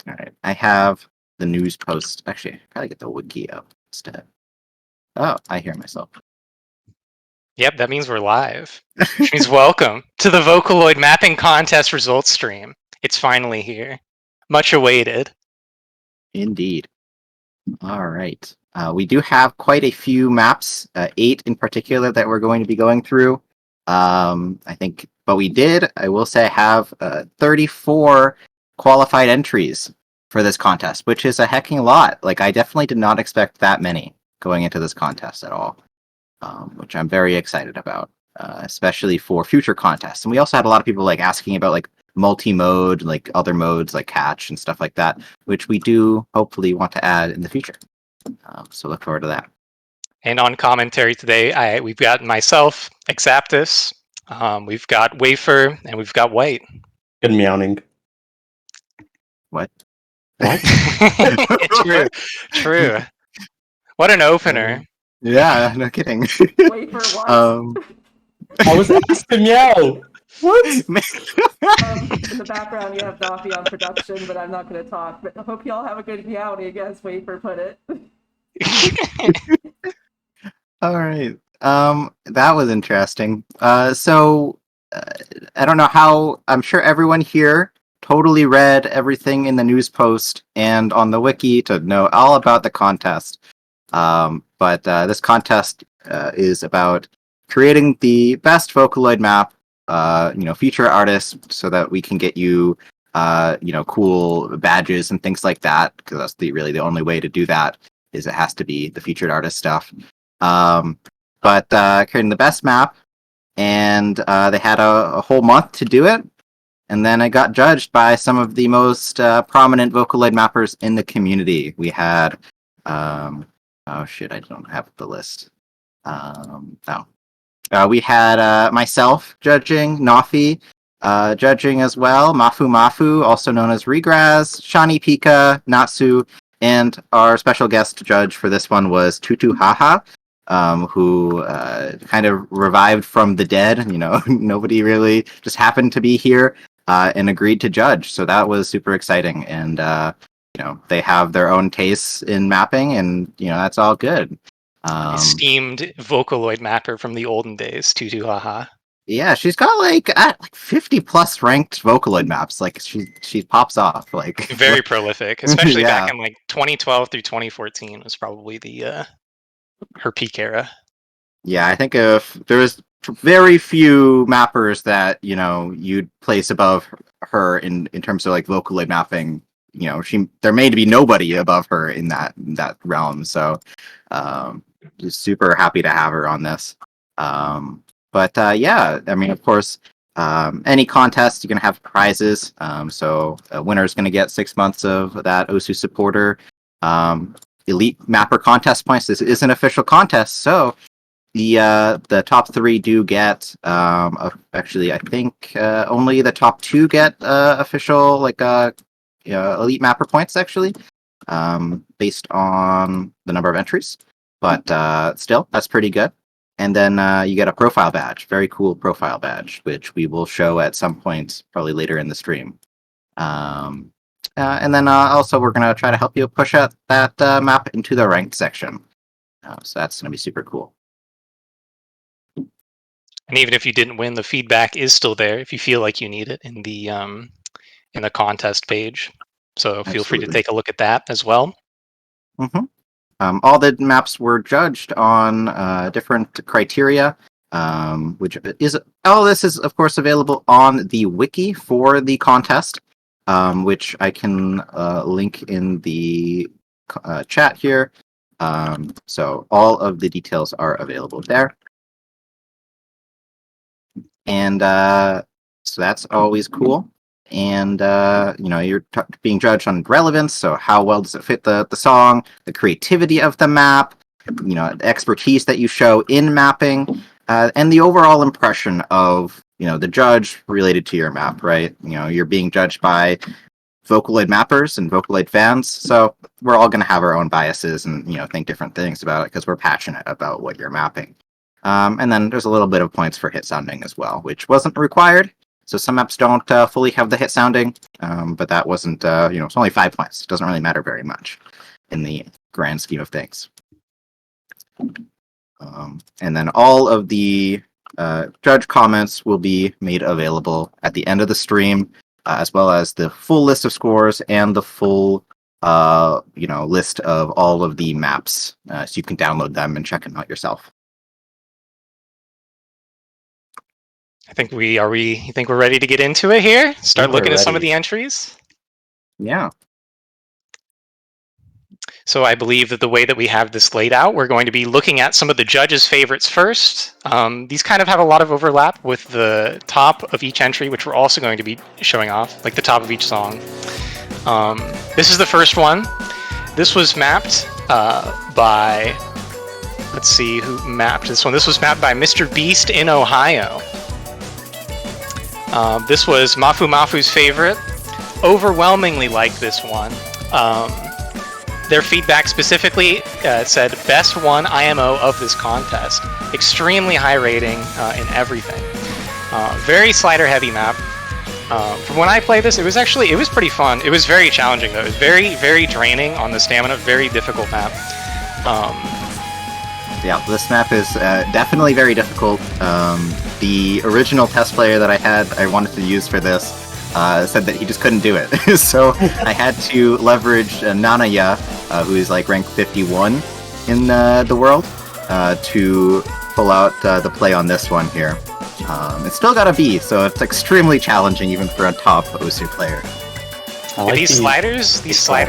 All right. I have the news post. Actually, I probably get the wiki up instead. Oh, I hear myself. Yep, that means we're live. Which means welcome to the Vocaloid Mapping Contest results stream. It's finally here. Much awaited. Indeed. All right. We do have quite a few maps, 8 in particular, that we're going to be going through. I think, but I will say, have 34 qualified entries for this contest, which is a hecking lot. Like, I definitely did not expect that many going into this contest at all, which I'm very excited about, especially for future contests. And we also had a lot of people like asking about like multi-mode, like other modes like catch and stuff like that, which we do hopefully want to add in the future. So look forward to that. And on commentary today, we've got myself, Exaptus, we've got Wafer, and we've got White. Good meowing. What? True. What an opener. Yeah, no kidding. Wafer, what? I was asked to meow. What? In the background, you have Doffy on production, but I'm not going to talk. But I hope y'all have a good meowing, as Wafer put it. All right. That was interesting. So I don't know how. I'm sure everyone here totally read everything in the news post and on the wiki to know all about the contest. But this contest is about creating the best Vocaloid map. Feature artists so that we can get you, cool badges and things like that. Because that's really the only way to do that is it has to be the featured artist stuff. But creating the best map, and they had a whole month to do it. And then it got judged by some of the most prominent Vocaloid mappers in the community. We had, oh shit, I don't have the list. We had myself judging, Nafi judging as well, Mafu, also known as Regraz, Shani Pika, Natsu, and our special guest judge for this one was Tutu Haha, who kind of revived from the dead. Nobody really just happened to be here and agreed to judge. So that was super exciting. And, they have their own tastes in mapping, and, that's all good. Esteemed Vocaloid mapper from the olden days, Tutu Haha. Yeah, she's got like 50 plus ranked Vocaloid maps. Like she pops off. Like very prolific, especially yeah. back in like 2012 through 2014 was probably the her peak era. Yeah, I think if there was very few mappers that you'd place above her in terms of like Vocaloid mapping. There may be nobody above her in that realm. So just super happy to have her on this. But yeah, I mean, of course, any contest, you're going to have prizes. So a winner is going to get 6 months of that OSU supporter elite mapper contest points. This is an official contest. So the top 3 do get, actually, I think only the top 2 get official elite mapper points, actually, based on the number of entries. But still, that's pretty good. And then you get a profile badge, very cool profile badge, which we will show at some point, probably later in the stream. And then also we're going to try to help you push out that map into the ranked section. So that's going to be super cool. And even if you didn't win, the feedback is still there if you feel like you need it in the contest page. So feel free to take a look at that as well. Mm-hmm. All the maps were judged on different criteria, which is all this is, of course, available on the wiki for the contest, which I can link in the chat here. So all of the details are available there. And so that's always cool. And you're being judged on relevance, so how well does it fit the song, the creativity of the map, the expertise that you show in mapping, and the overall impression of the judge related to your map, right? You're being judged by Vocaloid mappers and Vocaloid fans, so we're all going to have our own biases and think different things about it because we're passionate about what you're mapping. And then there's a little bit of points for hit sounding as well, which wasn't required. So some maps don't fully have the hit sounding, but that wasn't, it's only 5 points. It doesn't really matter very much in the grand scheme of things. And then all of the judge comments will be made available at the end of the stream, as well as the full list of scores and the full list of all of the maps, so you can download them and check them out yourself. I think you think we're ready to get into it here? Start We're looking at some of ready. the entries? Yeah. So I believe that the way that we have this laid out, we're going to be looking at some of the judges' favorites first. These kind of have a lot of overlap with the top of each entry, which we're also going to be showing off, like the top of each song. This is the first one. This was mapped by... Let's see who mapped this one. This was mapped by Mr. Beast in Ohio. This was Mafu Mafu's favorite. Overwhelmingly liked this one. Their feedback specifically said best one IMO of this contest. Extremely high rating in everything. Very slider heavy map. From when I played this, it was pretty fun. It was very challenging though. It was very, very draining on the stamina. Very difficult map. Yeah, this map is definitely very difficult. The original test player that I wanted to use for this said that he just couldn't do it. So I had to leverage Nanaya, who is like rank 51 in the world, to pull out the play on this one here. It's still got a B, so it's extremely challenging even for a top OSU player. I These slider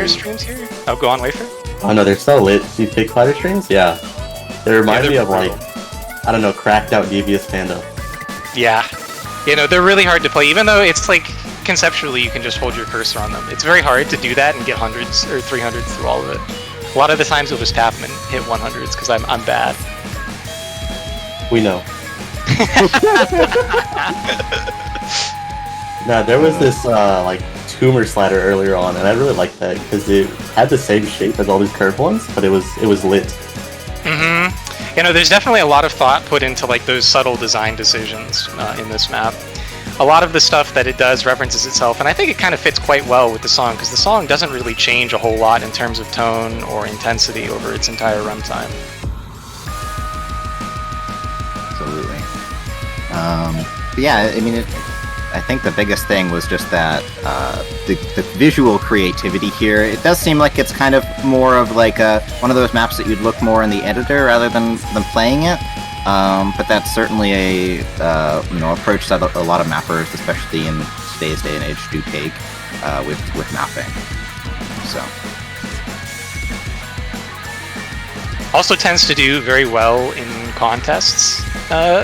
streams here? Oh, go on, Wafer. Oh no, they're so lit. Do you take slider streams? Yeah. They remind me of like, I don't know, cracked out Devious Panda. Yeah. They're really hard to play, even though it's like, conceptually you can just hold your cursor on them. It's very hard to do that and get hundreds or 300s through all of it. A lot of the times you'll just tap them and hit 100s because I'm bad. We know. Now there was this like tumor slider earlier on, and I really liked that because it had the same shape as all these curved ones, but it was lit. There's definitely a lot of thought put into like those subtle design decisions in this map. A lot of the stuff that it does references itself, and I think it kind of fits quite well with the song, because the song doesn't really change a whole lot in terms of tone or intensity over its entire runtime. Absolutely. But yeah, I mean, I think the biggest thing was just that the visual creativity here. It does seem like it's kind of more of like one of those maps that you'd look more in the editor rather than playing it. But that's certainly a approach that a lot of mappers, especially in today's day and age, do take with mapping. So. Also tends to do very well in contests,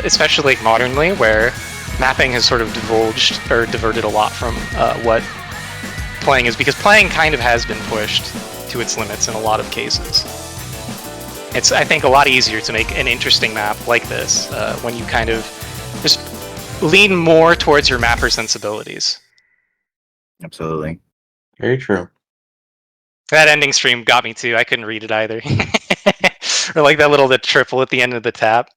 especially like modernly, where mapping has sort of diverted a lot from what playing is, because playing kind of has been pushed to its limits in a lot of cases. It's, I think, a lot easier to make an interesting map like this when you kind of just lean more towards your mapper sensibilities. Absolutely. Very true. That ending stream got me too. I couldn't read it either. Or like that little triple at the end of the tap.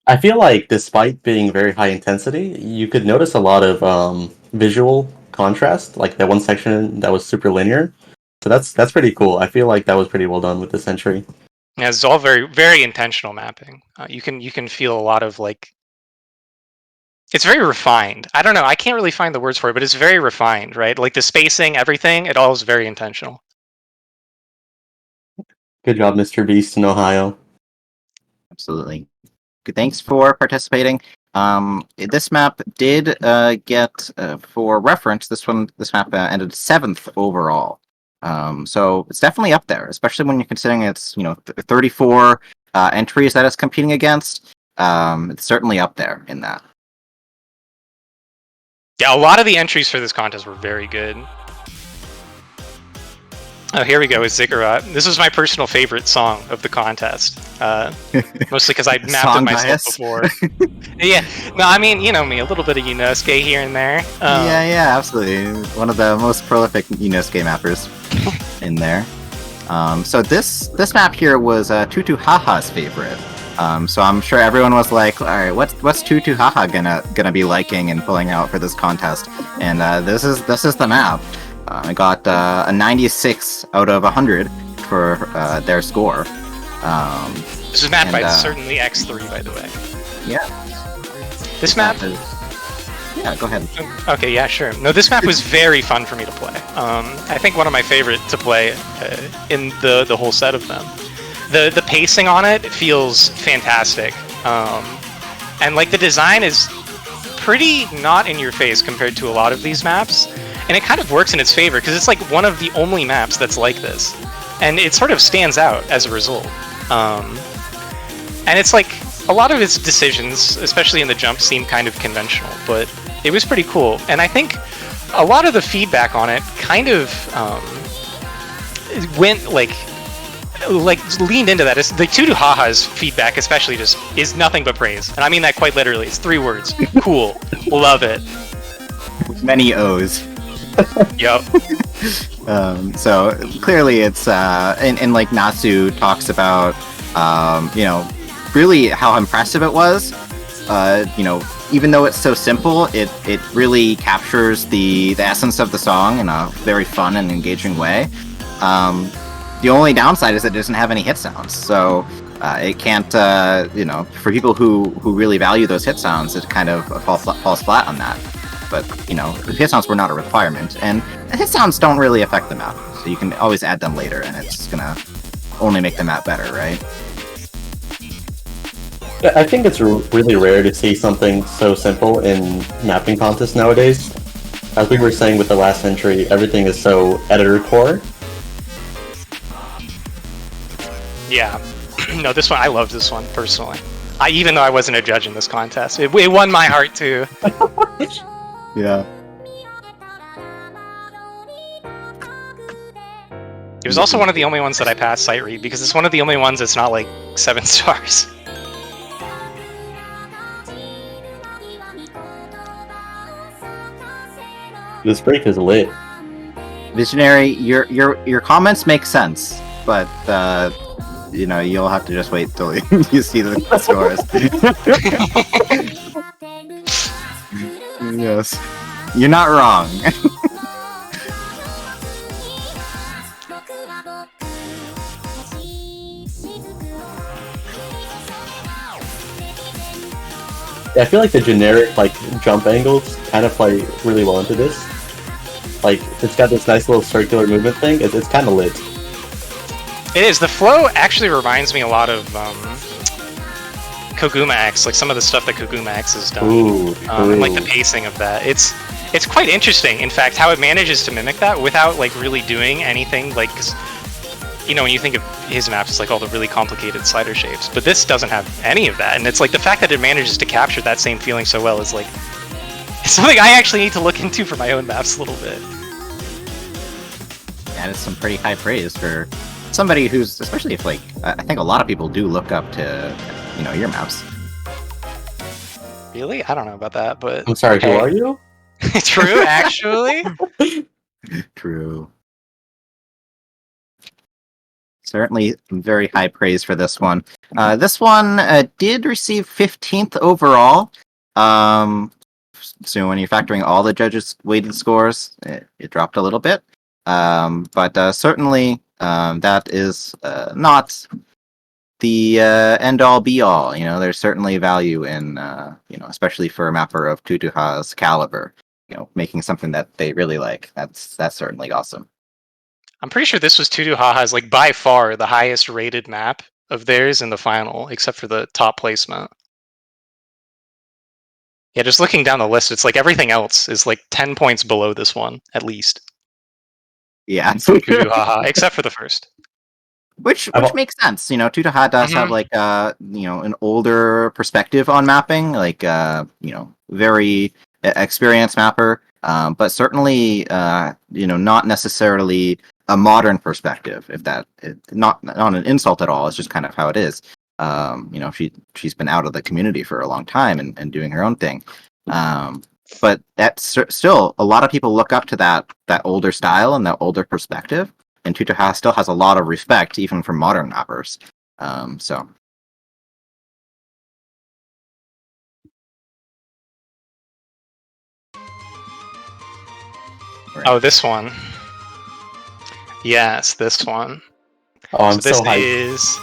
I feel like despite being very high intensity, you could notice a lot of visual contrast, like that one section that was super linear. So that's pretty cool. I feel like that was pretty well done with this entry. Yeah, it's all very, very intentional mapping. You can feel a lot of like, it's very refined. I don't know. I can't really find the words for it, but it's very refined, right? Like the spacing, everything, it all is very intentional. Good job, Mr. Beast in Ohio. Absolutely. Good. Thanks for participating. This map did get, for reference, this map ended 7th overall. So it's definitely up there, especially when you're considering it's 34 entries that it's competing against. It's certainly up there in that. Yeah, a lot of the entries for this contest were very good. Oh, here we go with Ziggurat. This was my personal favorite song of the contest. Mostly because I mapped it myself before. Yeah, no, I mean, you know me, a little bit of Yunosuke here and there. Yeah, absolutely. One of the most prolific Yunosuke mappers in there. So this map here was Tutu Haha's favorite. So I'm sure everyone was like, all right, what's Tutu Haha gonna be liking and pulling out for this contest? And this is the map. I got a 96 out of 100 for their score. This is map and, by certainly X3, by the way. Yeah. This map. Yeah, go ahead. Okay, yeah, sure. No, this map was very fun for me to play. I think one of my favorite to play in the whole set of them. The pacing on it feels fantastic, and like the design is pretty not in your face compared to a lot of these maps, and it kind of works in its favor because it's like one of the only maps that's like this, and it sort of stands out as a result. And it's like a lot of its decisions, especially in the jump, seem kind of conventional, but it was pretty cool. And I think a lot of the feedback on it kind of went like leaned into that. It's, the Tutu Haha's feedback especially just is nothing but praise. And I mean that quite literally. It's 3 words. Cool. Love it. With many O's. Yup. So clearly it's and like Natsu talks about really how impressive it was. Even though it's so simple, it really captures the essence of the song in a very fun and engaging way. The only downside is it doesn't have any hit sounds, so it can't, for people who really value those hit sounds, it kind of falls flat on that. But, the hit sounds were not a requirement, and hit sounds don't really affect the map, so you can always add them later, and it's gonna only make the map better, right? I think it's really rare to see something so simple in mapping contests nowadays. As we were saying with the last entry, everything is so editor core. Yeah. No, this one, I loved this one, personally. Even though I wasn't a judge in this contest. It won my heart, too. Yeah. It was also one of the only ones that I passed sight read, because it's one of the only ones that's not, like, 7 stars. This break is lit. Visionary, your comments make sense, but you'll have to just wait till you see the scores. Yes, you're not wrong. Yeah, I feel like the generic jump angles kind of play really well into this. Like, it's got this nice little circular movement thing. It's kind of lit. It is. The flow actually reminds me a lot of Koguma X, like some of the stuff that Koguma X has done. Ooh, and like the pacing of that. It's quite interesting, in fact, how it manages to mimic that without really doing anything. Like, 'cause, when you think of his maps, it's like all the really complicated slider shapes, but this doesn't have any of that. And it's like the fact that it manages to capture that same feeling so well is like something I actually need to look into for my own maps a little bit. That is some pretty high praise for somebody who's, especially if I think a lot of people do look up to your maps. Really? I don't know about that, but I'm sorry, okay. Who are you? True, actually. True. Certainly very high praise for this one. This one did receive 15th overall. So when you're factoring all the judges' weighted scores, it dropped a little bit. But certainly that is not the end-all be-all. There's certainly value in, especially for a mapper of Tutuha's caliber, making something that they really like. That's certainly awesome. I'm pretty sure this was Tutu Haha's by far the highest rated map of theirs in the final, except for the top placement. Yeah, just looking down the list, it's like everything else is 10 points below this one, at least. Yeah. Tutu Haha, except for the first. Which makes sense. Tutuha does have an older perspective on mapping, very experienced mapper, but certainly not necessarily a modern perspective. If that not an insult at all, it's just kind of how it is. She's been out of the community for a long time and doing her own thing. But that's still a lot of people look up to that older style and that older perspective. And Tutuha still has a lot of respect, even from modern mappers. So Oh, this one. Yes, this one. Oh, I'm So so hyped.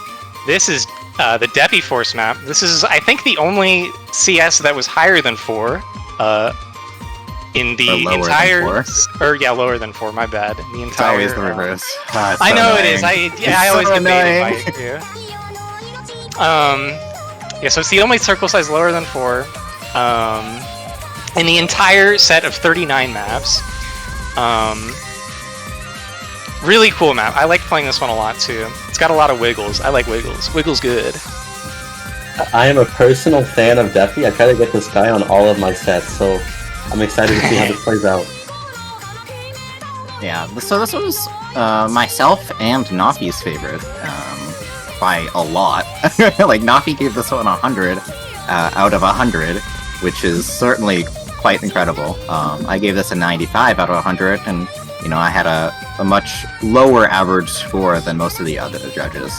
this is the Depi Force map. This is, I think, the only CS that was higher than 4. In Or the lower than entire, 4? or yeah, lower than 4. My bad. The It's entire. always the reverse. Ah, it's I so know annoying. it is. I It's always so get baited by annoying. it too. Yeah, so it's the only circle size lower than 4. In the entire set of 39 maps. Really cool map. I like playing this one a lot too. It's got a lot of wiggles. I like wiggles. Wiggles good. I am a personal fan of Defi. I try to get this guy on all of my sets, so I'm excited to see how this plays out. Yeah, so this was myself and Nafi's favorite by a lot. Like, Nafi gave this one 100 out of 100, which is certainly quite incredible. I gave this a 95 out of 100, and you know, I had a much lower average score than most of the other judges.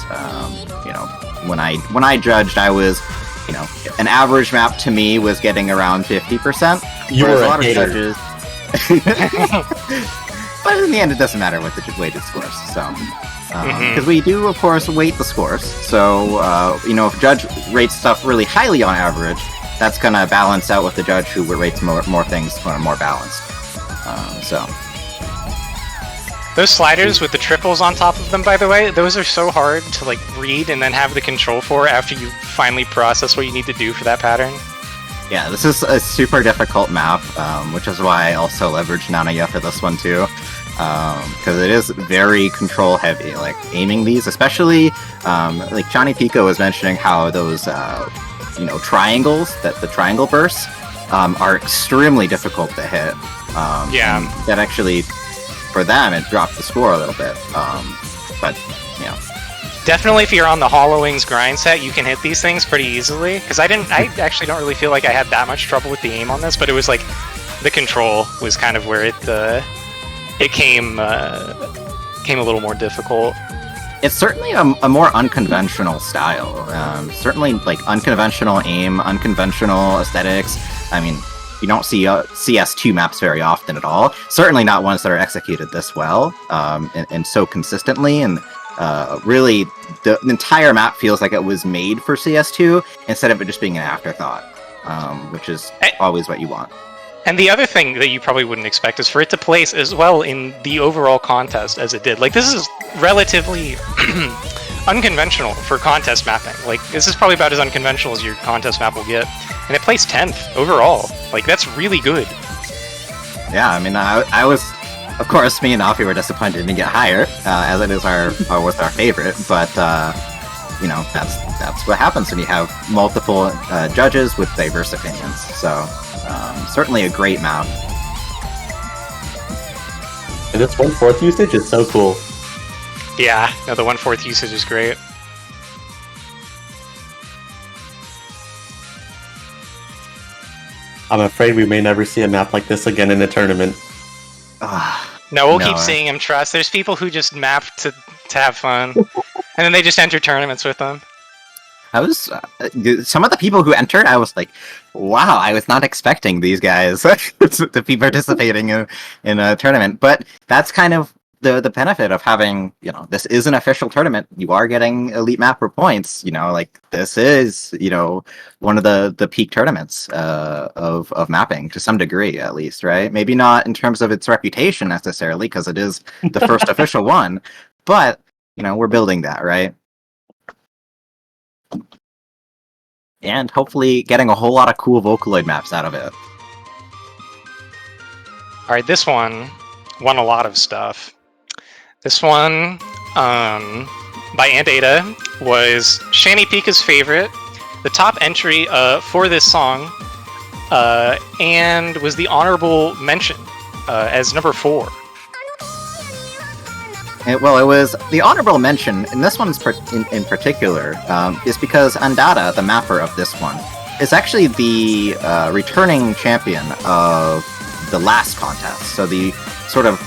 You know, when I judged, I was, you know, an average map to me was getting around 50%. You whereas were a a lot hater. of judges. But in the end, it doesn't matter what the weighted scores. So, because we do, of course, weight the scores. So, you know, if a judge rates stuff really highly on average, that's gonna balance out with the judge who rates more things more balanced. So. Those sliders with the triples on top of them, by the way, those are so hard to like read and then have the control for after you finally process what you need to do for that pattern. Yeah, this is a super difficult map, which is why I also leveraged Nanaya for this one too, because it is very control heavy. Like aiming these, especially like Johnny Pico was mentioning how those you know, triangles, that the triangle bursts are extremely difficult to hit. Yeah. And that actually, for them, it dropped the score a little bit. But you know. Definitely, if you're on the Hollow Wings grind set, you can hit these things pretty easily. Because I actually don't really feel like I had that much trouble with the aim on this, but it was like the control was kind of where it came a little more difficult. It's certainly a more unconventional style. Certainly, like, unconventional aim, unconventional aesthetics. I mean, you don't see CS2 maps very often at all. Certainly not ones that are executed this well, and so consistently. And really, the entire map feels like it was made for CS2 instead of it just being an afterthought, which is always what you want. And the other thing that you probably wouldn't expect is for it to place as well in the overall contest as it did. Like, this is relatively unconventional for contest mapping. Like, this is probably about as unconventional as your contest map will get. And it placed 10th overall. Like, that's really good. Yeah, I mean, I was, of course, me and Nafi were disappointed it didn't get higher, as it is was our favorite, but, you know, that's what happens when you have multiple judges with diverse opinions. So, certainly a great map. And this 1/4 usage is so cool. Yeah, no, the 1/4 usage is great. I'm afraid we may never see a map like this again in a tournament. No, we'll No, keep seeing them, trust. There's people who just map to have fun, and then they just enter tournaments with them. I was some of the people who entered. I was like, "Wow!" I was not expecting these guys to be participating in a tournament. But that's kind of the benefit of having, you know, this is an official tournament. You are getting elite mapper points. You know, like, this is, you know, one of the peak tournaments of mapping to some degree, at least, right? Maybe not in terms of its reputation necessarily, because it is the first official one. But you know, we're building that, right? And hopefully getting a whole lot of cool Vocaloid maps out of it. Alright, this one won a lot of stuff. This one, by Ant-Ada, was Shani Pika's favorite, the top entry for this song, and was the honorable mention as number 4. Well, it was the honorable mention, and this one's in particular, is because Andata, the mapper of this one, is actually the returning champion of the last contest. So the sort of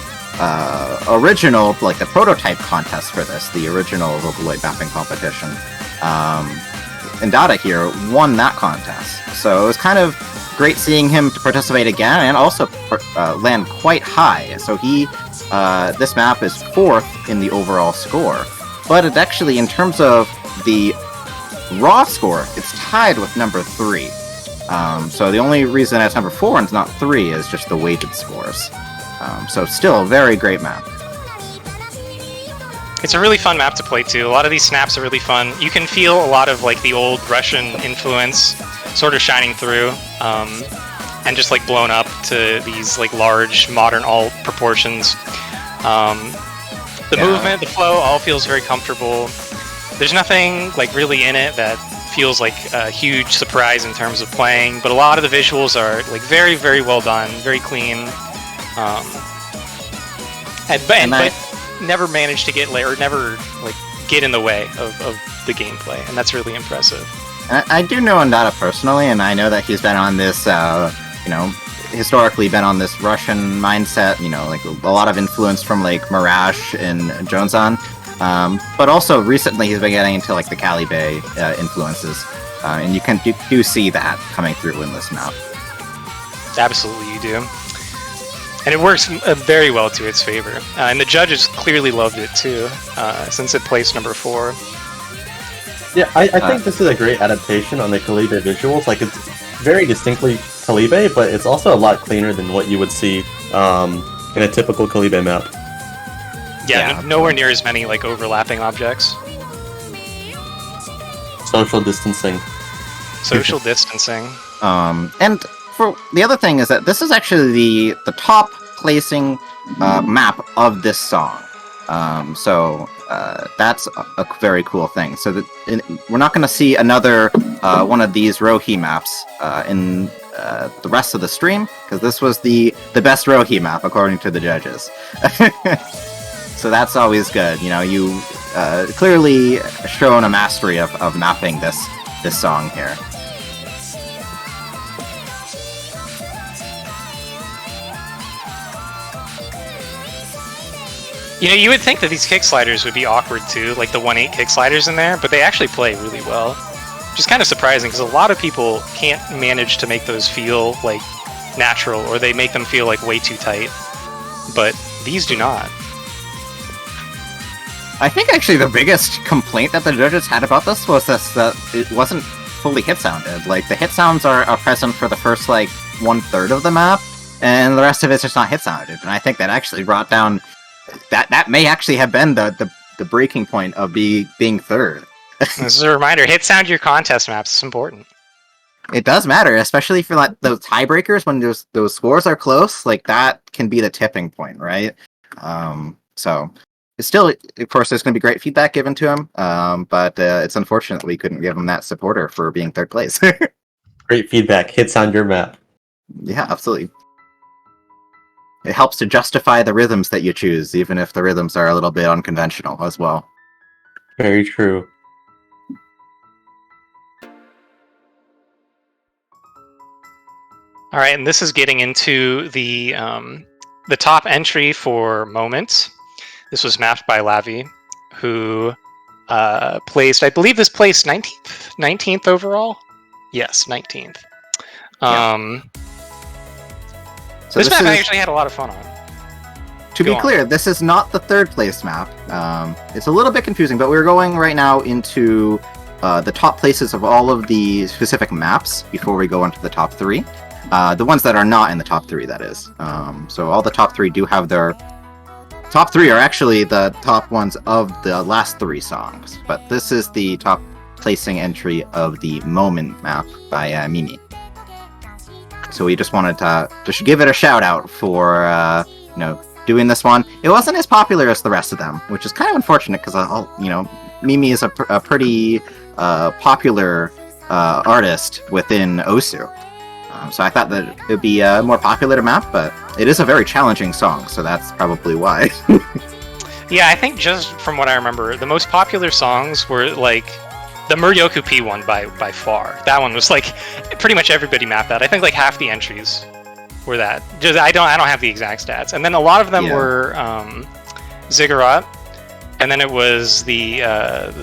original, like the prototype contest for this, the original Vocaloid mapping competition. Andata here won that contest. So it was kind of great seeing him to participate again and also land quite high. So this map is 4th in the overall score. But it actually, in terms of the raw score, it's tied with number 3. So the only reason it's number 4 and it's not 3 is just the weighted scores. So still a very great map. It's a really fun map to play too. A lot of these snaps are really fun. You can feel a lot of like the old Russian influence sort of shining through, and just like blown up to these like large modern alt proportions. The movement, the flow, all feels very comfortable. There's nothing like really in it that feels like a huge surprise in terms of playing, but a lot of the visuals are like very, very well done, very clean, but never managed to get never like get in the way of the gameplay, and that's really impressive. I do know Ondata personally, and I know that he's been on this, historically been on this Russian mindset, like a lot of influence from like Mirage and Jonzan. But also recently he's been getting into like the Cali Bay influences, and you can do see that coming through in this map. Absolutely, you do, and it works very well to its favor. And the judges clearly loved it too, since it placed number 4. Yeah, I think this is a great adaptation on the Calibe visuals. Like, it's very distinctly Calibe, but it's also a lot cleaner than what you would see in a typical Calibe map. Yeah, nowhere near as many like overlapping objects. Social distancing. Social distancing. And for the other thing is that this is actually the top placing map of this song. So that's a very cool thing. So that we're not going to see another one of these Rohi maps in the rest of the stream, because this was the best Rohi map according to the judges. So that's always good. You clearly shown a mastery of mapping this song here. You would think that these kick sliders would be awkward too, like the 1/8 kick sliders in there, but they actually play really well. Which is kind of surprising, because a lot of people can't manage to make those feel like natural, or they make them feel like way too tight. But these do not. I think actually the biggest complaint that the judges had about this was that it wasn't fully hit sounded. Like, the hit sounds are present for the first like 1/3 of the map, and the rest of it's just not hit sounded. And I think that actually brought down that may actually have been the breaking point of being third. This is a reminder: hit sound your contest maps. It's important. It does matter, especially for like those tiebreakers when those scores are close. Like, that can be the tipping point, right? So it's still, of course, there's going to be great feedback given to him, but it's unfortunate we couldn't give him that supporter for being 3rd place. Great feedback. Hit sound your map. Yeah, absolutely. It helps to justify the rhythms that you choose, even if the rhythms are a little bit unconventional as well. Very true. All right, and this is getting into the top entry for Moment. This was mapped by Lavi, who placed, I believe this placed 19th overall? Yes, 19th. So this map I actually had a lot of fun on. To be clear, this is not the 3rd place map. It's a little bit confusing, but we're going right now into the top places of all of the specific maps before we go into the top 3. The ones that are not in the top 3, that is. So all the top 3 do have their... Top 3 are actually the top ones of the last 3 songs, but this is the top placing entry of the Moment map by Mimi. So we just wanted to just give it a shout out for doing this one. It wasn't as popular as the rest of them, which is kind of unfortunate, because Mimi is a pretty popular artist within Osu. So I thought that it would be a more popular map, but it is a very challenging song, so that's probably why. Yeah, I think just from what I remember, the most popular songs were like the Muryoku P one by far. That one was like pretty much everybody mapped that. I think like half the entries were that. Just I don't have the exact stats. And then a lot of them were Ziggurat, and then it was the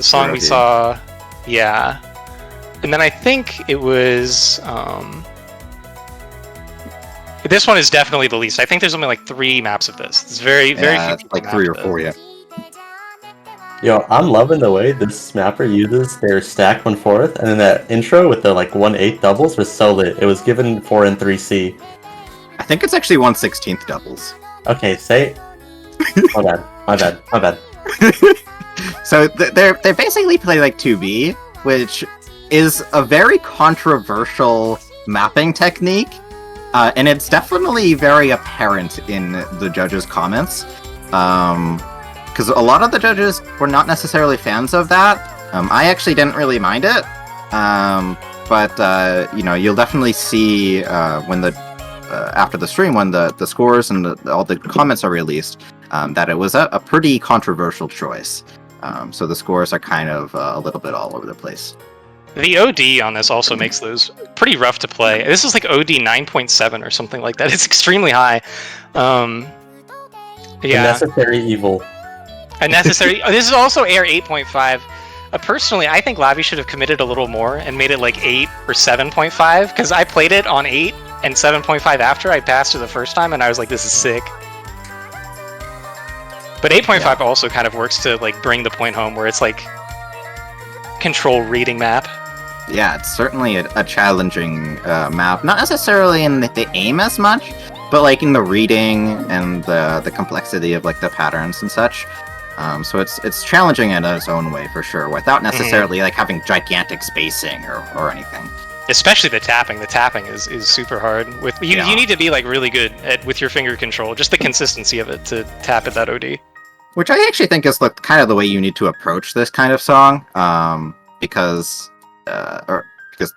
song we saw. Yeah. And then I think it was This one is definitely the least. I think there's only like 3 maps of this. It's very few it's people like map 3 or this. 4, yeah. Yo, I'm loving the way this mapper uses their stack 1/4, and then that intro with the like 1/8 doubles was so lit. It was given 4 and 3C. I think it's actually 1/16 doubles. Okay, say. My bad. So they basically play like 2B, which is a very controversial mapping technique, and it's definitely very apparent in the judges' comments. Because a lot of the judges were not necessarily fans of that. I actually didn't really mind it, but you'll definitely see when after the stream, when the scores and all the comments are released, that it was a pretty controversial choice. So the scores are kind of a little bit all over the place. The OD on this also makes those pretty rough to play. This is like OD 9.7 or something like that. It's extremely high. The Yeah. necessary evil. Unnecessary. This is also Air 8.5. Personally, I think Lavi should have committed a little more and made it like 8 or 7.5, because I played it on 8 and 7.5 after I passed it the first time, and I was like, this is sick. But 8.5 also kind of works to like bring the point home, where it's like control reading map. Yeah, it's certainly a challenging map. Not necessarily in the aim as much, but like in the reading and the complexity of like the patterns and such. So it's challenging in its own way for sure, without necessarily like having gigantic spacing or anything. Especially the tapping. The tapping is super hard. You need to be like really good with your finger control, just the consistency of it to tap at that OD. Which I actually think is kind of the way you need to approach this kind of song, because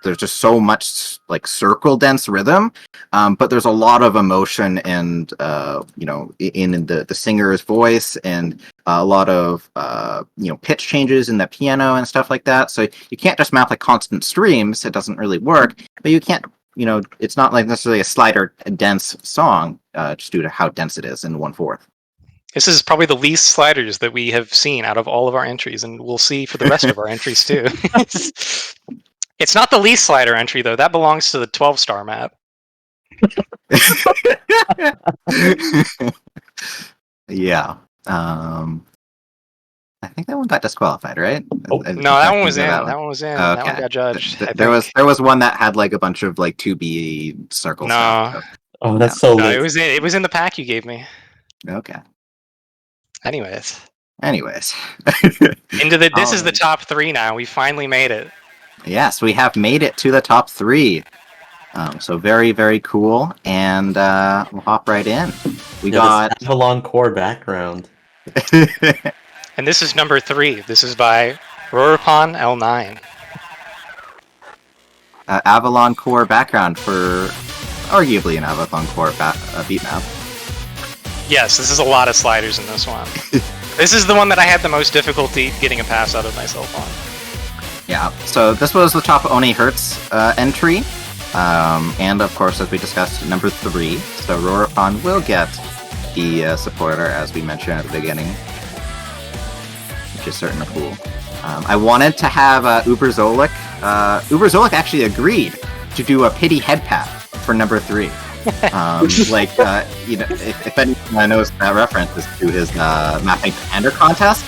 there's just so much like circle dense rhythm, but there's a lot of emotion and in the singer's voice, and a lot of pitch changes in the piano and stuff like that. So you can't just map like constant streams; it doesn't really work. But you can't, it's not like necessarily a slider dense song, just due to how dense it is in 1/4. This is probably the least sliders that we have seen out of all of our entries, and we'll see for the rest of our entries too. It's not the least slider entry though. That belongs to the 12-star map. Yeah. I think that one got disqualified, right? Oh, No, that one was in. That one was in. That one got judged. There was one that had like a bunch of like 2B circles. No. Oh, that's so No, lit. it was in the pack you gave me. Okay. Anyways, into this is the top 3 now. We finally made it. Yes, we have made it to the top 3. So very, very cool, and we'll hop right in. We got this Avalon Core background. And this is number 3. This is by Rorapon L9. Avalon Core background for arguably an Avalon Core beat map. Yes, this is a lot of sliders in this one. This is the one that I had the most difficulty getting a pass out of myself on. Yeah, so this was the top Oni Hertz entry, and of course, as we discussed, number 3. So Rorapon will get the supporter, as we mentioned at the beginning, which is certainly cool. I wanted to have Uberzolik. Uberzolik actually agreed to do a pity head pat for number 3. If anyone knows that reference is to his mapping commander contest,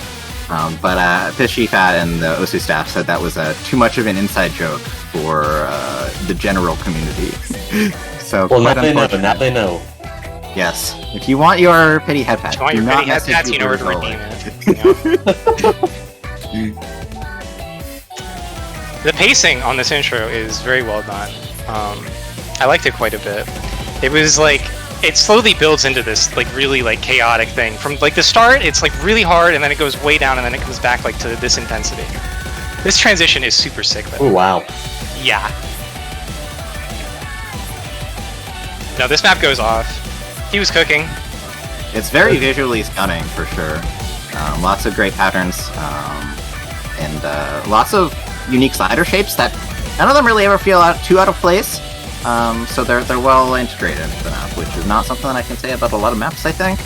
but Pishifat and the OSU staff said that was too much of an inside joke for the general community. So well, now they know. Yes, if you want your pity head pat, you know where to redeem it. The pacing on this intro is very well done. I liked it quite a bit. It was like, it slowly builds into this like really like chaotic thing. From like the start, it's like really hard, and then it goes way down, and then it comes back like to this intensity. This transition is super sick though. Oh wow. Yeah. No, this map goes off. He was cooking. It's very visually stunning for sure. Lots of great patterns, and lots of unique slider shapes that none of them really ever feel too out of place. So they're well integrated into the map, which is not something that I can say about a lot of maps, I think.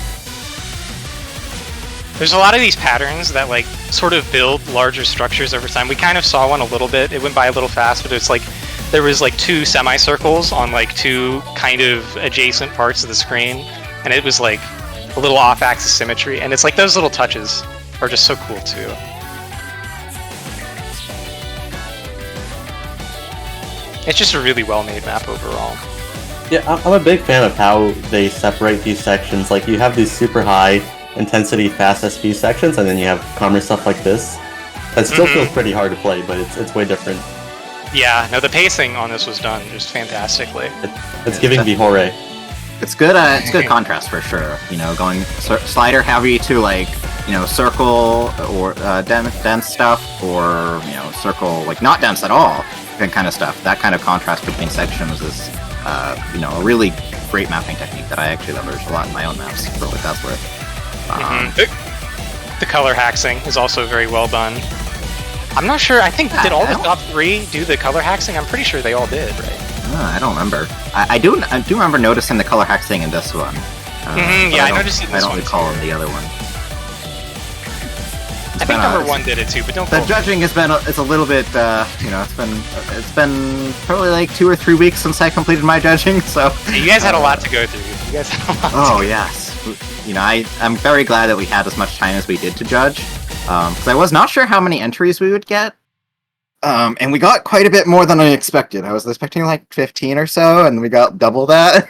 There's a lot of these patterns that like sort of build larger structures over time. We kind of saw one a little bit. It went by a little fast, but it's like there was like two semicircles on like two kind of adjacent parts of the screen, and it was like a little off-axis symmetry, and it's like those little touches are just so cool too. It's just a really well-made map overall. Yeah, I'm a big fan of how they separate these sections. Like, you have these super high intensity fast SP sections, and then you have calmer stuff like this. That still feels pretty hard to play, but it's way different. Yeah, no, the pacing on this was done just fantastically. It's giving Vihore. It's good. It's good contrast for sure. You know, going slider heavy to like circle or dense stuff, or circle like not dense at all, that kind of stuff. That kind of contrast between sections is a really great mapping technique that I actually leverage a lot in my own maps for what that's worth. The color haxing is also very well done. I'm not sure. I think did all the top 3 do the color hexing? I'm pretty sure they all did, right? I don't remember. I do remember noticing the color hexing in this one. Yeah, I noticed it in this one. I don't recall in the other one. I think number 1 did it too, but don't. The judging has been it's a little bit it's been probably like 2 or 3 weeks since I completed my judging. So you guys had a lot to go through. You guys had a lot. Oh yes. I'm very glad that we had as much time as we did to judge, because I was not sure how many entries we would get, and we got quite a bit more than I expected. I was expecting like 15 or so, and we got double that.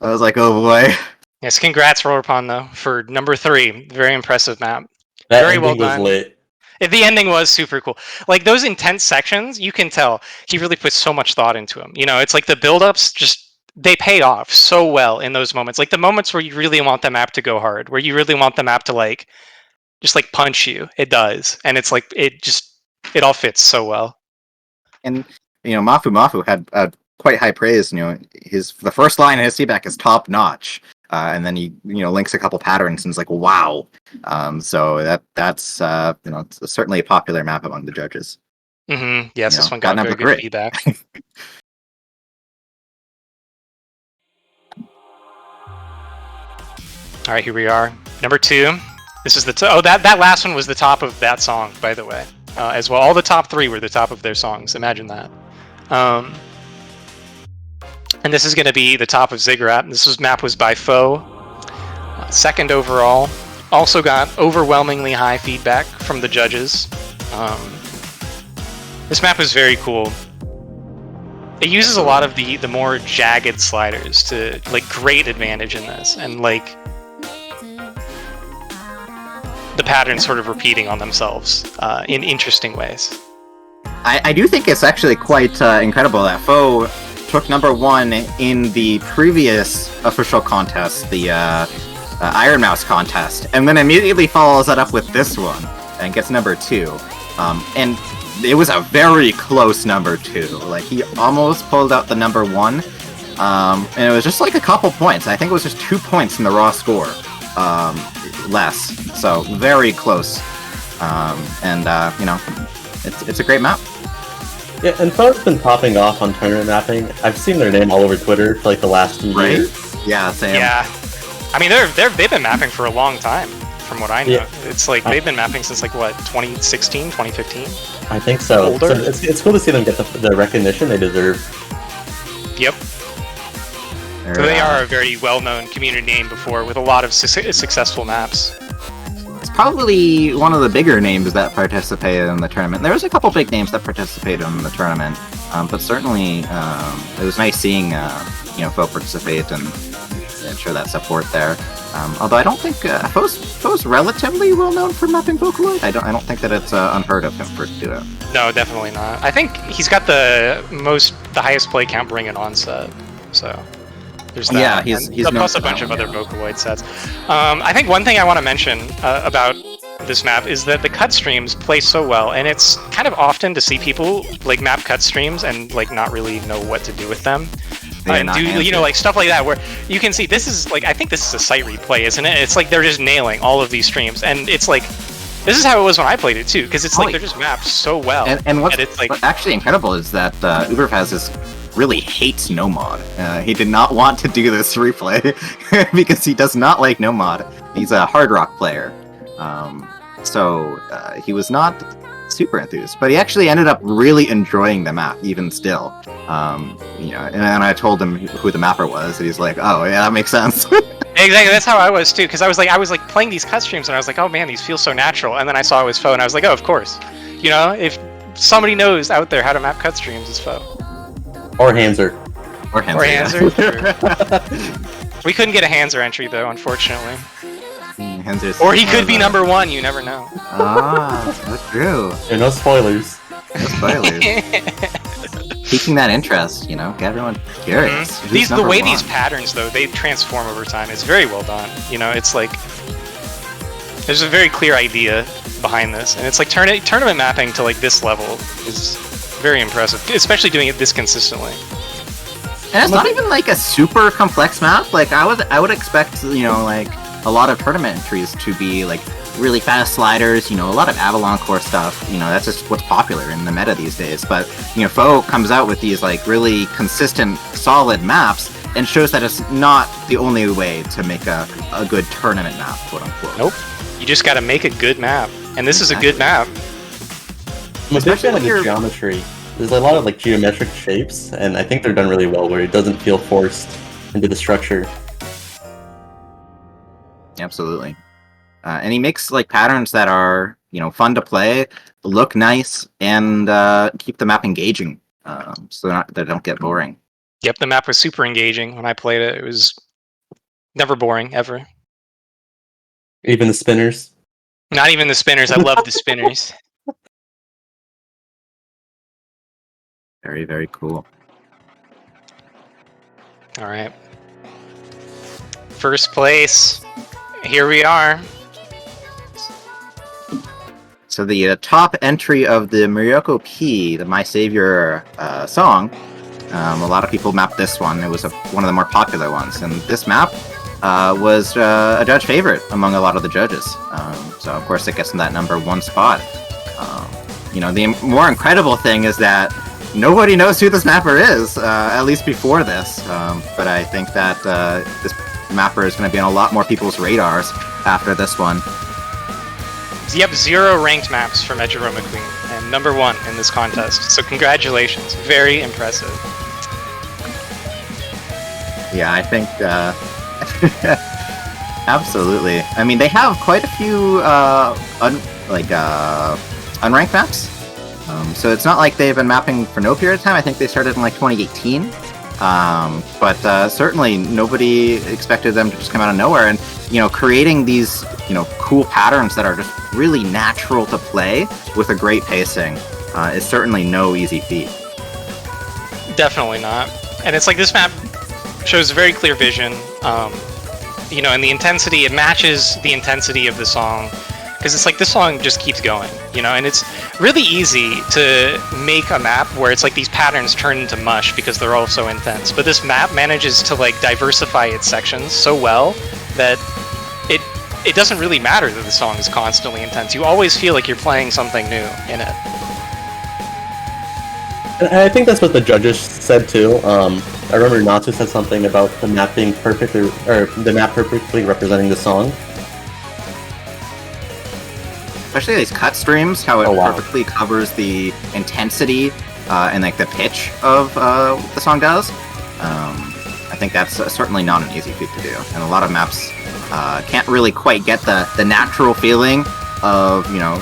I was like, oh boy. Yes, congrats, Rollerpond, though, for number 3. Very impressive map. That very well done. Was lit. The ending was super cool. Like, those intense sections, you can tell he really put so much thought into them. It's like the build-ups just... They pay off so well in those moments. Like the moments where you really want the map to go hard, where you really want the map to just punch you. It does. And it's like, it all fits so well. And, Mafu had quite high praise. The first line in his feedback is top notch. And then he, links a couple patterns and is like, wow. So that's it's certainly a popular map among the judges. Yes, this one got very good feedback. All right, here we are. Number 2. This is the that last one was the top of that song, by the way, as well. All the top 3 were the top of their songs. Imagine that. And this is going to be the top of Ziggurat. This map was by Foe, 2nd overall. Also got overwhelmingly high feedback from the judges. This map is very cool. It uses a lot of the more jagged sliders to great advantage in this, and the patterns sort of repeating on themselves in interesting ways. I do think it's actually quite incredible that Foe took number 1 in the previous official contest, the Iron Mouse contest, and then immediately follows that up with this one and gets number 2. And it was a very close number 2. Like, he almost pulled out the number 1, and it was just like a couple points. I think it was just 2 points in the raw score. Less, so very close, it's a great map. Yeah, and Foe's been popping off on tournament mapping. I've seen their name all over Twitter for the last 2 years. Yeah, same. Yeah, I mean they've been mapping for a long time, from what I know. Yeah. It's like they've been mapping since 2016, 2015. I think so. So it's cool to see them get the recognition they deserve. Yep. So they are a very well-known community name before, with a lot of successful maps. It's probably one of the bigger names that participated in the tournament. There was a couple big names that participated in the tournament, but certainly it was nice seeing Foe participate and show that support there. Although I don't think Foe's relatively well-known for mapping Vocaloid. I don't think that it's unheard of him for to do it. No, definitely not. I think he's got the highest play count Bring It On set, so. There's that. Yeah, he's plus a bunch of other Vocaloid sets. I think one thing I want to mention about this map is that the cut streams play so well, and it's kind of often to see people map cut streams and not really know what to do with them. And do stuff like that, where you can see this is I think this is a site replay, isn't it? It's they're just nailing all of these streams, and it's this is how it was when I played it too, because it's they're just mapped so well. And what's actually incredible is that Uberfaz is really hates no mod. He did not want to do this replay because he does not like no mod. He's a hard rock player, so he was not super enthused, but he actually ended up really enjoying the map even still. You know, and then I told him who the mapper was, and he's like, "Oh yeah, that makes sense." Exactly, that's how I was too. Because I was like playing these cut streams, and I was like, "Oh man, these feel so natural." And then I saw it was Foe, and I was like, "Oh, of course." You know, if somebody knows out there how to map cut streams, it's Foe. Or Hanser. Or Hanser. Or yeah. Hanser. We couldn't get a Hanser entry though, unfortunately. Hanser's Or he more could of be a- number 1. You never know. Ah, that's true. Yeah, no spoilers. No spoilers. Piquing that interest, you know, get everyone curious. Who's The number way one? these patterns though, they transform over time. It's very well done. You know, it's like there's a very clear idea behind this, and it's like tournament mapping to like this level is very impressive, especially doing it this consistently. And it's not even like a super complex map. Like I would expect, you know, like a lot of tournament entries to be like really fast sliders, you know, a lot of Avalon core stuff. You know, that's just what's popular in the meta these days. But, you know, Foe comes out with these like really consistent, solid maps and shows that it's not the only way to make a good tournament map, quote unquote. Nope. You just got to make a good map, and this is a good map. I'm a big fan when of the you're- geometry. There's a lot of like geometric shapes, and I think they're done really well, where it doesn't feel forced into the structure. Absolutely. And he makes like patterns that are, you know, fun to play, look nice, and keep the map engaging, so they don't get boring. Yep, the map was super engaging when I played it. It was never boring ever. Even the spinners. Not even the spinners. I love the spinners. Very, very cool. All right. First place. Here we are. So the top entry of the Murioko P, the My Savior song, a lot of people mapped this one. It was one of the more popular ones, and this map was a judge favorite among a lot of the judges. So of course it gets in that number 1 spot. You know, the more incredible thing is that nobody knows who this mapper is, at least before this. But I think that this mapper is going to be on a lot more people's radars after this one. Yep, 0 ranked maps from Ejiro McQueen, and number 1 in this contest. So congratulations. Very impressive. Yeah, I think absolutely. I mean, they have quite a few unranked maps. So it's not like they've been mapping for no period of time. I think they started in like 2018. But certainly nobody expected them to just come out of nowhere, and you know, creating these, you know, cool patterns that are just really natural to play with a great pacing is certainly no easy feat. Definitely not. And it's like this map shows very clear vision, you know, and the intensity, it matches the intensity of the song, because it's like this song just keeps going, you know, and it's really easy to make a map where it's like these patterns turn into mush because they're all so intense, but this map manages to like diversify its sections so well that it doesn't really matter that the song is constantly intense. You always feel like you're playing something new in it. And I think that's what the judges said too. I remember Natsu said something about the map being perfectly, or the map perfectly representing the song. Especially these cut streams, how it Oh, wow. perfectly covers the intensity and like the pitch of what the song does. I think that's certainly not an easy feat to do, and a lot of maps can't really quite get the natural feeling of, you know,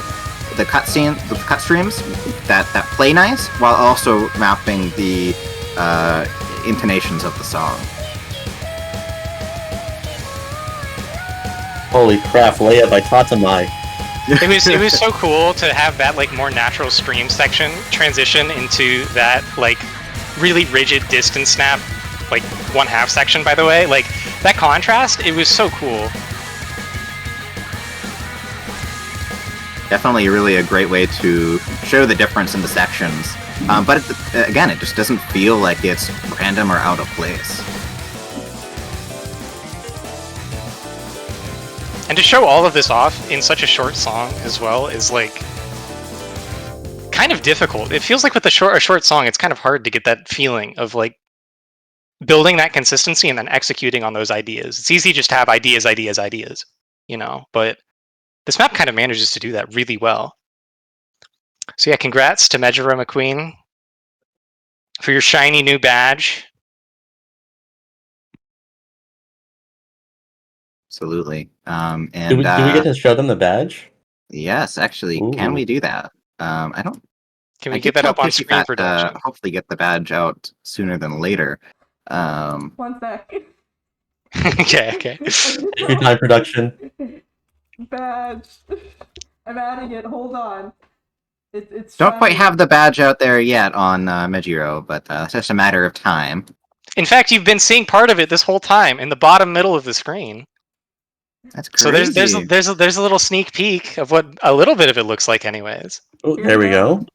the cut streams that play nice while also mapping the intonations of the song. Holy crap, Leia by Tatamai. It was so cool to have that like more natural stream section transition into that like really rigid distance snap, like 1/2 section, by the way. Like that contrast, it was so cool. Definitely really a great way to show the difference in the sections. But again, it just doesn't feel like it's random or out of place. And to show all of this off in such a short song as well is like kind of difficult. It feels like with a short song, it's kind of hard to get that feeling of like building that consistency and then executing on those ideas. It's easy just to have ideas, you know, but this map kind of manages to do that really well. So yeah, congrats to Mejiro McQueen for your shiny new badge. Absolutely. And Do we get to show them the badge? yes, actually, can Ooh. we do that? I don't. Can I we did get that tell up on Fishy screen, Fat production? to hopefully get the badge out sooner than later. 1 sec. Okay. Take your time, production. Badge. I'm adding it. Hold on. It's Don't quite shiny. have the badge out there yet on Mejiro, but it's just a matter of time. In fact, you've been seeing part of it this whole time in the bottom middle of the screen. That's So crazy. there's a little sneak peek of what a little bit of it looks like, anyways. Oh, Here there we go.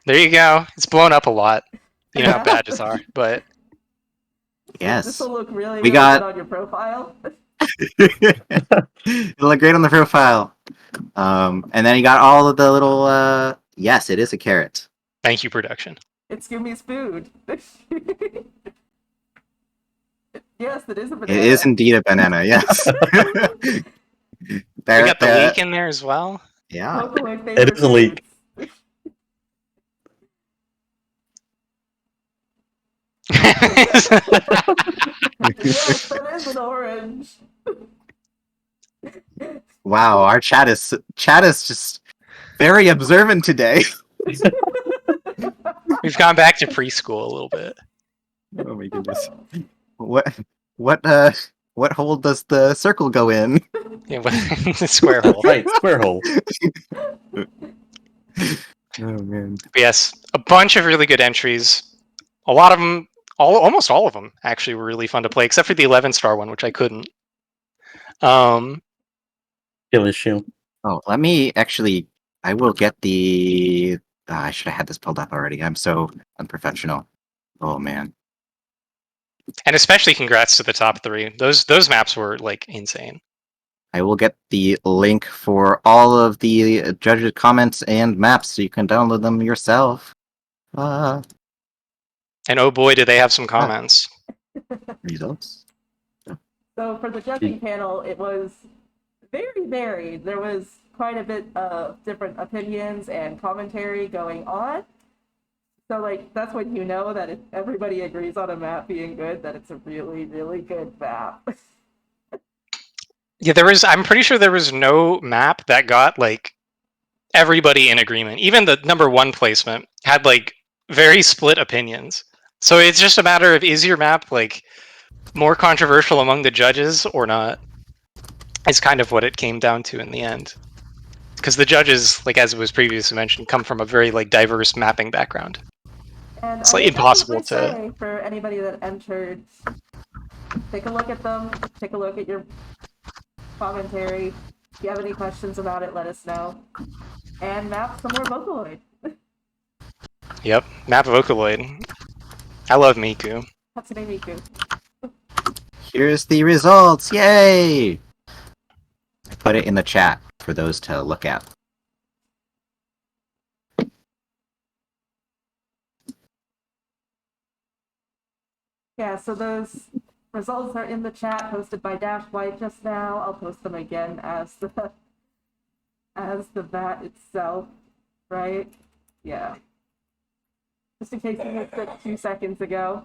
There you go. It's blown up a lot. You know how badges are, but Yes. This will look really, We really got- good on your profile. It'll look great on the profile. And then you got all of the little. Yes, it is a carrot. thank you, production. It's Gummy's food. Yes, it is a It banana. is indeed a banana. Yes. We got the leak in there as well. Yeah. Vocaloid It is a leak. favorites. Yes, that is an orange. Wow, our chat is just very observant today. We've gone back to preschool a little bit. Oh my goodness. What hole does the circle go in? Yeah, the square hole. Right, square hole. Oh man. But yes, a bunch of really good entries. A lot of them, almost all of them, actually were really fun to play, except for the 11-star one, which I couldn't. Kill issue. Oh, let me actually. I will get the. I should have had this pulled up already. I'm so unprofessional. Oh man. And especially congrats to the top 3. Those maps were like insane. I will get the link for all of the judges' comments and maps so you can download them yourself. And oh boy, did they have some comments. Results. So for the judging panel, it was very varied. There was quite a bit of different opinions and commentary going on. So like that's when you know that if everybody agrees on a map being good, that it's a really, really good map. Yeah, I'm pretty sure there was no map that got like everybody in agreement. Even the number 1 placement had like very split opinions. So it's just a matter of, is your map like more controversial among the judges or not? It's kind of what it came down to in the end. Because the judges, like as it was previously mentioned, come from a very like diverse mapping background. And It's I like would impossible definitely say for anybody that entered, take a look at them, take a look at your commentary. If you have any questions about it, let us know. And map some more Vocaloid. Yep, map Vocaloid. I love Miku. Hatsune Miku. Here's the results. Yay! I put it in the chat for those to look at. Yeah, so those results are in the chat posted by Dash White just now. I'll post them again as the bat itself, right? Yeah. Just in case you missed it 2 seconds ago.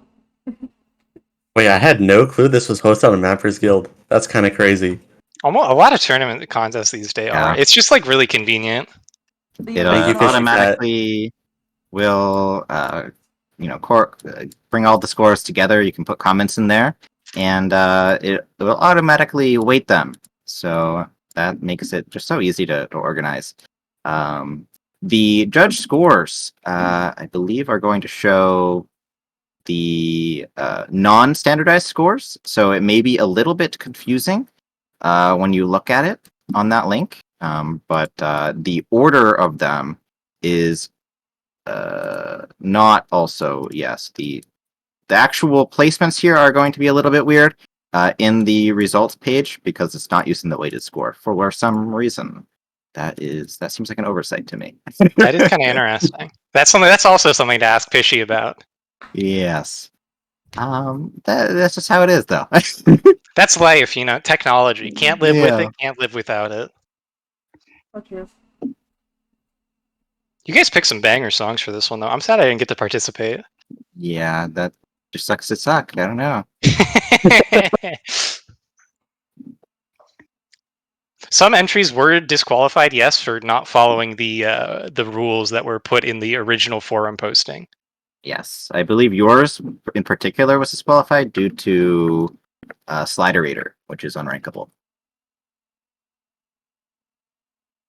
Wait, I had no clue this was hosted on Mappers Guild. That's kind of crazy. Almost a lot of tournament contests these days Yeah. are. It's just like really convenient. It Thank you, Fishy automatically will, bring all the scores together. You can put comments in there, and it will automatically weight them. So that makes it just so easy to organize. The judge scores, I believe, are going to show the non-standardized scores. So it may be a little bit confusing when you look at it on that link. But the order of them is not also, yes, the actual placements here are going to be a little bit weird in the results page because it's not using the weighted score for some reason. That seems like an oversight to me. That is kind of interesting. That's also something to ask Fishy about. Yes. That's just how it is, though. That's life, technology. Can't live with Yeah. it, can't live without it. Okay. You guys picked some banger songs for this one, though. I'm sad I didn't get to participate. Yeah, that just sucks to suck. I don't know. Some entries were disqualified, yes, for not following the rules that were put in the original forum posting. Yes, I believe yours in particular was disqualified due to Sliderator, which is unrankable.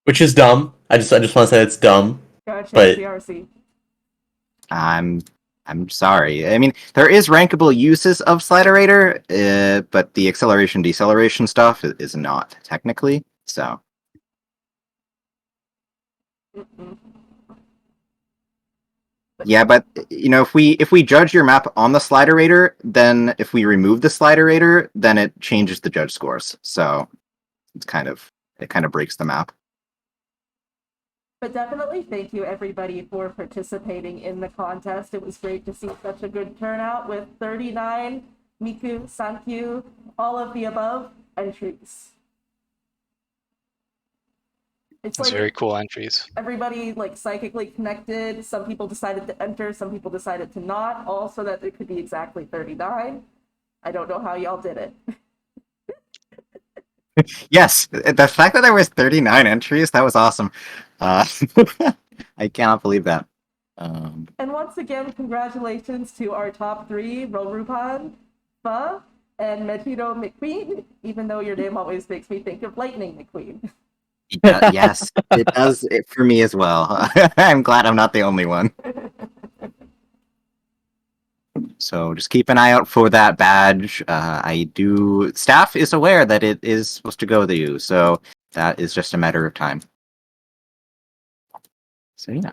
Which is dumb. I just want to say it's dumb. Gotcha, But- CRC. I'm sorry. I mean, there is rankable uses of Sliderator, but the acceleration deceleration stuff is not technically. So Mm-mm. yeah, but you know, if we judge your map on the Sliderator, then if we remove the Sliderator, then it changes the judge scores. So it kind of breaks the map. But definitely thank you everybody for participating in the contest. It was great to see such a good turnout with 39 Miku, Sankyu, all of the above entries. It's Those like very cool entries. everybody like psychically connected. Some people decided to enter, some people decided to not, all so that it could be exactly 39. I don't know how y'all did it. Yes, the fact that there was 39 entries, that was awesome. I cannot believe that. And once again, congratulations to our top three, Rorupan, Fa, and Mejiro McQueen, even though your name always makes me think of Lightning McQueen. Yes, it does it for me as well. I'm glad I'm not the only one. So just keep an eye out for that badge. Staff is aware that it is supposed to go to you, so that is just a matter of time. So yeah.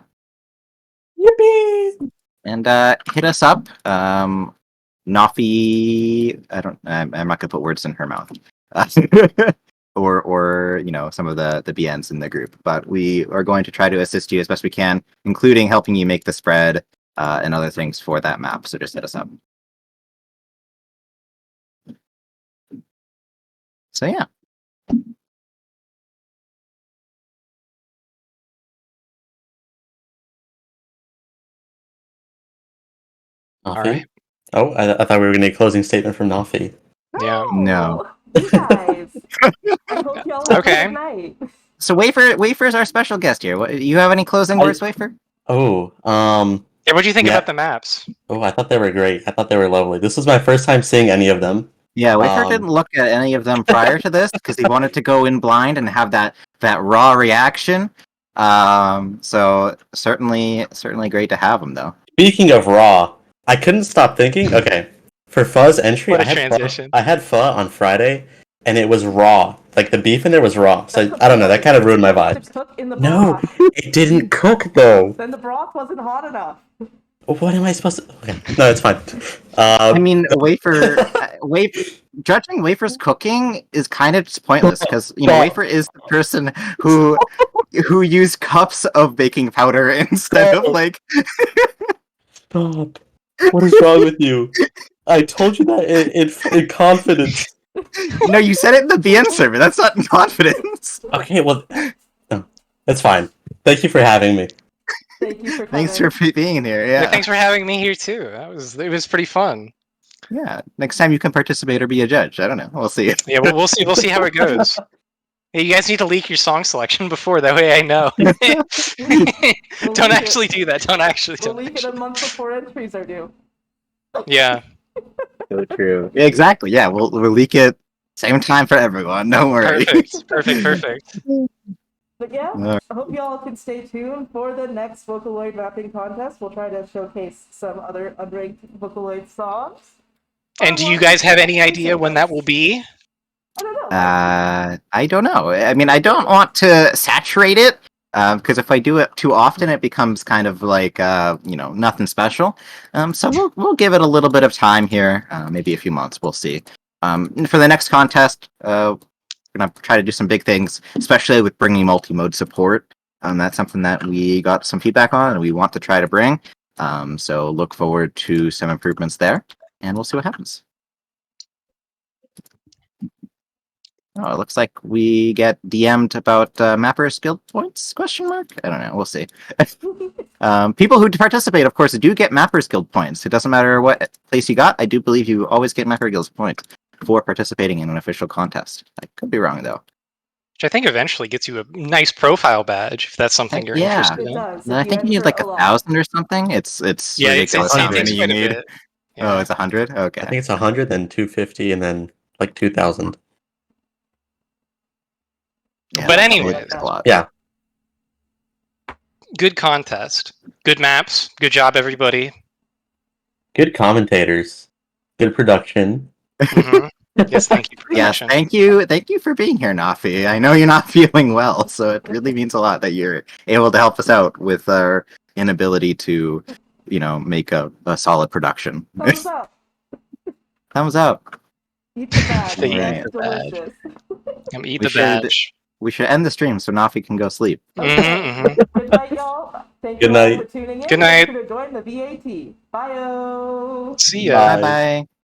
Yippee! And hit us up. Nafi, I'm not gonna put words in her mouth. Or you know, some of the BNs in the group. But we are going to try to assist you as best we can, including helping you make the spread and other things for that map. So just hit us up. So yeah. Nafi? Alright. Oh, I thought we were going to get a closing statement from Nafi. Yeah. No. You guys. I hope y'all have Okay. a good night. So Wafer's our special guest here. You have any closing words, Wafer? Oh, Yeah, what do you think Yeah. about the maps? I thought they were great. I thought they were lovely. This was my first time seeing any of them. Yeah, Wafer Um, didn't look at any of them prior to this because he wanted to go in blind and have that raw reaction. So certainly great to have him though. Speaking of Raw, I couldn't stop thinking. Okay, for Fuzz entry, What a I had transition. I had Pho on Friday, and it was raw. Like the beef in there was raw. So I don't know. That kind of ruined my vibe. To cook in the No, broth. it didn't cook though. Then the broth wasn't hot enough. What am I supposed to? Okay, no, it's fine. I mean, judging Wafer's cooking is kind of just pointless because you know Wafer is the person who used cups of baking powder instead of like. Stop. What is wrong with you? I told you that in confidence. No, you said it in the BN server. That's not confidence. Okay, well, no, that's fine. Thank you for having me. Thank you for coming. Thanks for being here. Yeah, Yeah. thanks for having me here too. It was pretty fun. Yeah. Next time you can participate or be a judge. I don't know. We'll see. Yeah, we'll see. We'll see how it goes. Hey, you guys need to leak your song selection before, that way I know. Don't actually do that. Don't actually. We'll Don't leak it a month before entries are due. Yeah. So true. Yeah, exactly. Yeah, we'll leak it same time for everyone. Don't worry. Perfect. But yeah, Alright. I hope y'all can stay tuned for the next Vocaloid rapping contest. We'll try to showcase some other unranked Vocaloid songs. And do you guys have any idea when that will be? I don't know. I don't know. I mean, I don't want to saturate it because if I do it too often, it becomes kind of like nothing special. So we'll give it a little bit of time here, maybe a few months. We'll see. For the next contest, we're gonna try to do some big things, especially with bringing multi-mode support. That's something that we got some feedback on, and we want to try to bring. So look forward to some improvements there, and we'll see what happens. Oh, it looks like we get DM'd about Mapper skill points? Question mark? I don't know. We'll see. People who participate, of course, do get Mapper's Guild points. It doesn't matter what place you got. I do believe you always get Mapper Guild points for participating in an official contest. I could be wrong, though. Which I think eventually gets you a nice profile badge if that's something you're Yeah. interested It in. does. And I if think you need enter like a lot. 1,000 or something. It's Yeah, ridiculous how it's many you quite a need. bit. Oh, Yeah. it's 100? Okay. I think it's 100, then 250, and then like 2,000. Yeah, But that's- anyways. it's a lot. Yeah. Good contest. Good maps. Good job, everybody. Good commentators. Good production. Mhm. Yes, thank you, Yes, production. thank you for being here, Nafi. I know you're not feeling well, so it really means a lot that you're able to help us out with our inability to, make a solid production. Thumbs up. Thumbs up. Eat the badge. They eat That's the badge. delicious. Eat We the should- badge. We should end the stream so Nafi can go sleep. Mhm. Good night, y'all. Thank Good you all night. for tuning in. Good night. Make sure to join the VAT. Bye-o. See ya. Bye. Bye bye.